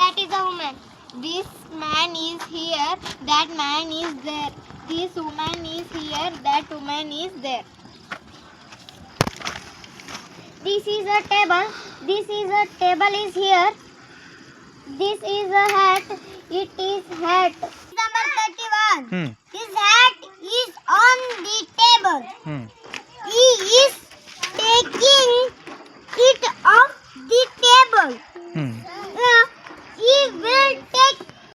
that is a woman. This man is here, that man is there. This woman is here, that woman is there. This is a table. This is a table is here. This is a hat. It is hat. Number 31. His hat is on the table.